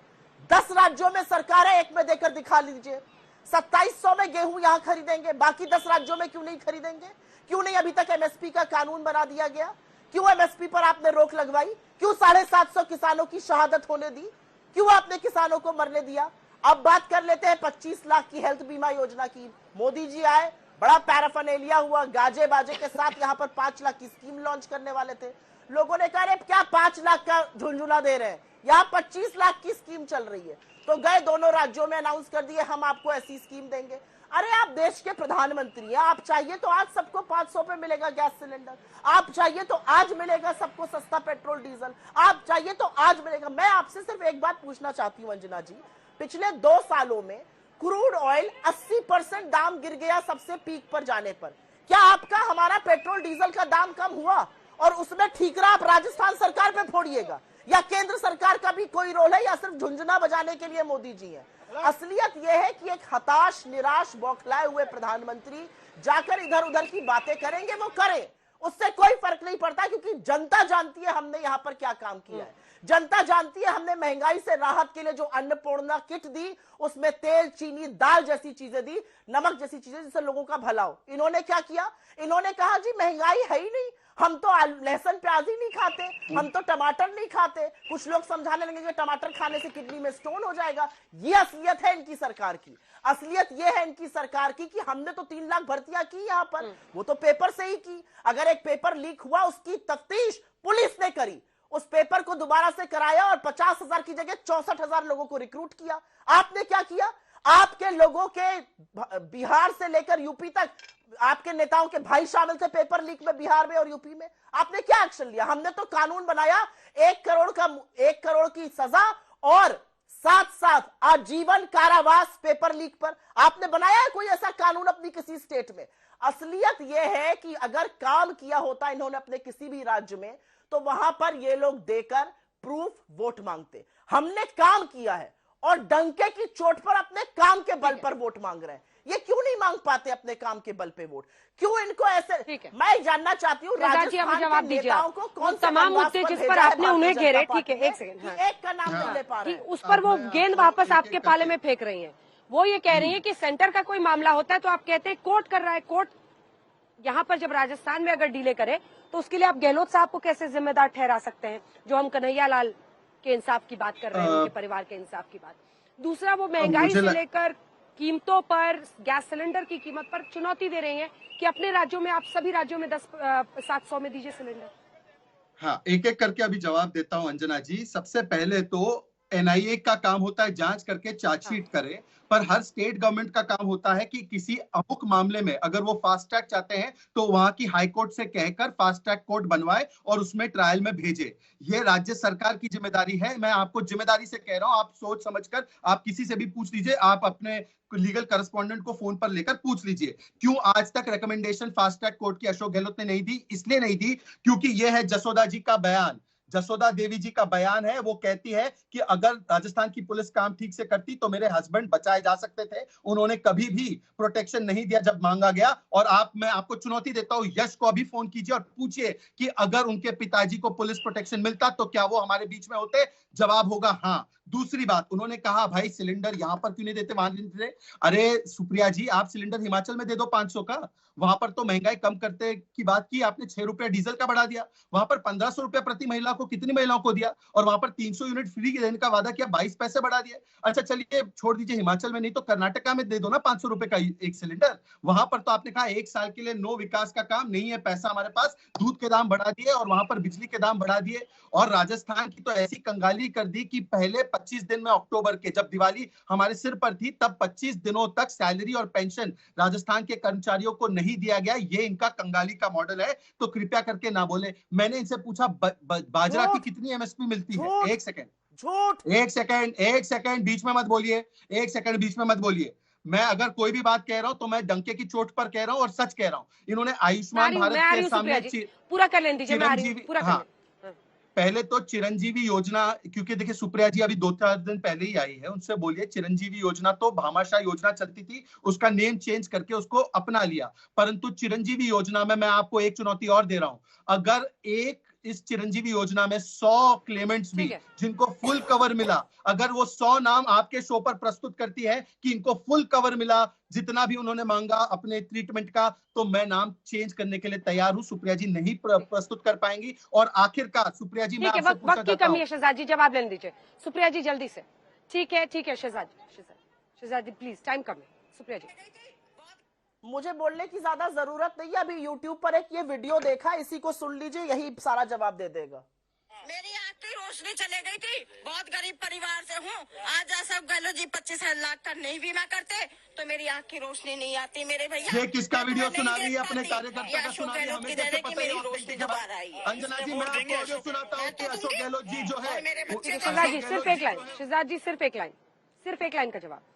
10 राज्यों में सरकार है, एक में देकर दिखा लीजिए। 2700 में गेहूं यहां खरीदेंगे, बाकी 10 राज्यों में क्यों नहीं खरीदेंगे? क्यों नहीं अभी तक एमएसपी का कानून बना दिया गया? क्यों एमएसपी पर आपने रोक लगवाई? क्यों 750 किसानों की शहादत होने दी? क्यों आपने किसानों को मरने दिया? अब बात कर लेते हैं 25 लाख की हेल्थ बीमा योजना की। मोदी जी आए, बड़ा पैराफर्नेलिया हुआ, गाजे बाजे के साथ यहां पर 5 लाख की स्कीम लॉन्च करने वाले थे। लोगों ने कहा क्या 5 लाख का झुंझुना दे रहे हैं, यहां 25 लाख की स्कीम चल रही है। तो गए दोनों राज्यों में अनाउंस कर दिए हम आपको ऐसी स्कीम देंगे। अरे आप देश के प्रधानमंत्री हैं, आप चाहिए तो आज सबको 500 पे मिलेगा गैस सिलेंडर, आप चाहिए तो आज मिलेगा सबको सस्ता पेट्रोल डीजल, आप चाहिए तो आज मिलेगा। मैं आपसे सिर्फ एक बात पूछना चाहती हूँ अंजना जी, पिछले 2 सालों में क्रूड ऑयल 80% दाम गिर गया सबसे पीक पर जाने पर। क्या आपका हमारा पेट्रोल डीजल का दाम कम हुआ? और उसमें ठीकरा आप राजस्थान सरकार पे फोड़िएगा, या केंद्र सरकार का भी कोई रोल है, या सिर्फ झुंझुना बजाने के लिए मोदी जी है? असलियत यह है कि एक हताश, निराश, बौखलाए हुए प्रधानमंत्री जाकर इधर उधर की बातें करेंगे, वो करें, उससे कोई फर्क नहीं पड़ता, क्योंकि जनता जानती है हमने यहां पर क्या काम किया है। जनता जानती है हमने महंगाई से राहत के लिए जो अन्नपूर्णा किट दी, उसमें तेल, चीनी, दाल जैसी चीजें दी, नमक जैसी चीजें, जिससे लोगों का भला हो। इन्होंने क्या किया? इन्होंने कहा जी महंगाई है ही नहीं, हम तो लहसुन प्याज ही नहीं खाते, हम तो टमाटर नहीं खाते। कुछ लोग समझाने लगे कि टमाटर खाने से किडनी में स्टोन हो जाएगा। ये असलियत है इनकी सरकार की। असलियत ये है इनकी सरकार की कि हमने तो 3 लाख भर्तियां की यहां पर, वो तो पेपर से ही की। अगर एक पेपर लीक हुआ, उसकी तफ्तीश पुलिस ने करी, उस पेपर को दोबारा से कराया और 50,000 की जगह 64,000 लोगों को रिक्रूट किया। आपने क्या किया? आपके लोगों के बिहार से लेकर यूपी तक आपके नेताओं के भाई शामिल थे पेपर लीक में, बिहार में और यूपी में। आपने क्या एक्शन लिया? हमने तो कानून बनाया 1 करोड़ की सजा और साथ साथ आजीवन कारावास पेपर लीक पर। आपने बनाया है कोई ऐसा कानून अपनी किसी स्टेट में? असलियत यह है कि अगर काम किया होता इन्होंने अपने किसी भी राज्य में, तो वहां पर ये लोग देकर प्रूफ वोट मांगते। हमने काम किया है और डंके की चोट पर अपने काम के बल पर वोट मांग रहे हैं। ये क्यों नहीं मांग पाते अपने काम के बल पे वोट? क्यों इनको ऐसे? मैं जानना चाहती हूँ राजस्थान के नेताओं को कौन तमाम मुद्दे जिस पर आपने उन्हें घेरे, ठीक है, एक सेकंड, एक का नाम नहीं ले पा रहे, उस पर वो गेंद वापस आपके पाले में फेंक रही है। वो ये कह रही है कि सेंटर का कोई मामला होता है तो आप कहते हैं कोर्ट कर रहा है, कोर्ट यहाँ पर जब राजस्थान में अगर डिले करे तो उसके लिए आप गहलोत साहब को कैसे जिम्मेदार ठहरा सकते हैं, जो हम कन्हैया लाल के इंसाफ की बात कर रहे हैं, उनके परिवार के इंसाफ की बात। दूसरा, वो महंगाई से लेकर कीमतों पर, गैस सिलेंडर की कीमत पर चुनौती दे रही हैं कि अपने राज्यों में, आप सभी राज्यों में 700 में दीजिए सिलेंडर। हाँ, एक एक करके अभी जवाब देता हूं अंजना जी। सबसे पहले तो एनआईए का काम होता है जांच करके चार्जशीट करे, पर हर स्टेट गवर्नमेंट का काम होता है कि किसी अमुक मामले में अगर वो फास्ट ट्रैक चाहते हैं तो वहां की हाई कोर्ट से कहकर फास्ट ट्रैक कोर्ट बनवाए और उसमें ट्रायल में भेजे। ये राज्य सरकार की जिम्मेदारी है। मैं आपको जिम्मेदारी से कह रहा हूं, आप सोच समझकर, आप किसी से भी पूछ लीजिए, आप अपने लीगल करस्पॉन्डेंट को फोन पर लेकर पूछ लीजिए क्यों आज तक रिकमेंडेशन फास्ट ट्रैक कोर्ट की अशोक गहलोत ने नहीं दी। इसलिए नहीं दी क्योंकि यह है जसोदा जी का बयान, जसोदा देवी जी का बयान है। वो कहती है कि अगर राजस्थान की पुलिस काम ठीक से करती तो मेरे हस्बैंड बचाए जा सकते थे। उन्होंने कभी भी प्रोटेक्शन नहीं दिया जब मांगा गया। और मैं आपको चुनौती देता हूं, यश को अभी फोन कीजिए और पूछिए कि अगर उनके पिताजी को पुलिस प्रोटेक्शन मिलता तो क्या वो हमारे बीच में होते? जवाब होगा हाँ। दूसरी बात, उन्होंने कहा भाई सिलेंडर यहां पर क्यों नहीं देते, वहां नहीं देते। अरे सुप्रिया जी, आप सिलेंडर हिमाचल में दे दो 500 का। वहां पर तो महंगाई कम करते की बात की आपने, 6 रुपया डीजल का बढ़ा दिया। वहां पर 1500 रुपया प्रति महिला को कितनी महिलाओं को दिया, और वहां पर 300 यूनिट फ्री देने का वादा किया, 22 पैसे बढ़ा दिए। अच्छा चलिए छोड़ दीजिए हिमाचल में, नहीं तो कर्नाटका में दे दो ना 500 रुपए का एक सिलेंडर। वहां पर तो आपने कहा 1 साल के लिए नो विकास का काम नहीं है, पैसा हमारे पास, दूध के दाम बढ़ा दिए और वहां पर बिजली के दाम बढ़ा दिए। और राजस्थान की तो ऐसी कंगाली कर दी कि पहले 25 दिन में अक्टूबर के, जब दिवाली हमारे सिर पर थी, तब 25 दिनों तक सैलरी और पेंशन राजस्थान के कर्मचारियों को नहीं दिया गया। ये इनका कंगाली का मॉडल है, तो कृपया करके ना बोले। मैंने इनसे पूछा बाजरा की कितनी एमएसपी मिलती है? एक सेकंड बीच में मत बोलिए, एक सेकंड बीच में मत बोलिए। मैं अगर कोई भी बात कह रहा हूं तो मैं डंके की चोट पर कह रहा हूं और सच कह रहा हूं। इन्होंने आयुष्मान भारत के सामने पूरा कर लें दीजिए, पहले तो चिरंजीवी योजना, क्योंकि देखिए सुप्रिया जी अभी 2-4 दिन पहले ही आई है, उनसे बोलिए चिरंजीवी योजना तो भामाशाह योजना चलती थी, उसका नेम चेंज करके उसको अपना लिया। परंतु चिरंजीवी योजना में मैं आपको एक चुनौती और दे रहा हूं, अगर इस चिरंजीवी योजना में 100 क्लेमेंट्स भी जिनको फुल कवर मिला, अगर वो 100 नाम आपके शो पर प्रस्तुत करती है कि इनको फुल कवर मिला, जितना भी उन्होंने मांगा अपने ट्रीटमेंट का, तो मैं नाम चेंज करने के लिए तैयार हूं। सुप्रिया जी नहीं प्रस्तुत कर पाएंगी। और आखिरकार सुप्रिया जी, मैं आपसे पूछना चाहता हूं, वक्त की कमी है शहजाद जी, जवाब लेने दीजिए सुप्रिया जी जल्दी से। ठीक है शहजाद जी प्लीज, टाइम कम है। सुप्रिया जी, मुझे बोलने की ज्यादा जरूरत नहीं है। अभी YouTube पर एक ये वीडियो देखा, इसी को सुन लीजिए, यही सारा जवाब दे देगा। मेरी आँख की रोशनी चले गई थी, बहुत गरीब परिवार से हूँ। आज सब गहलोत जी 25 लाख का नहीं बीमा करते तो मेरी आँख की रोशनी नहीं आती। मेरे भैया, ये किसका वीडियो सुना रही है? अपने कार्यकर्ता का सुना रही है, हमें कैसे पता है? रोशनी दोबारा आई है। अंजना जी, मैं आपको ऑडियो सुनाता हूँ कि अशोक गहलोत जी जो है, शहजाद जी सिर्फ एक लाइन, शहजाद जी सिर्फ एक लाइन का जवाब।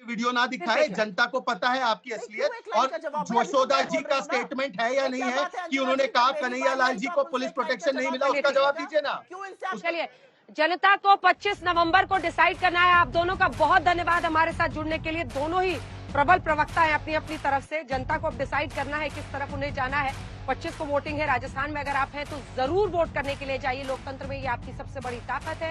वीडियो ना दिखाए, जनता को पता है आपकी असलियत। और जसोदा जी का स्टेटमेंट है या नहीं है कि उन्होंने कहा कन्हैया लाल जी को पुलिस प्रोटेक्शन नहीं मिला, उसका जवाब दीजिए ना। चलिए, जनता को 25 नवंबर को डिसाइड करना है। आप दोनों का बहुत धन्यवाद हमारे साथ जुड़ने के लिए। दोनों ही प्रबल प्रवक्ता है अपनी अपनी तरफ से। जनता को अब डिसाइड करना है किस तरफ उन्हें जाना है। 25 को वोटिंग है राजस्थान में। अगर आप हैं तो जरूर वोट करने के लिए जाइए। लोकतंत्र में ये आपकी सबसे बड़ी ताकत है।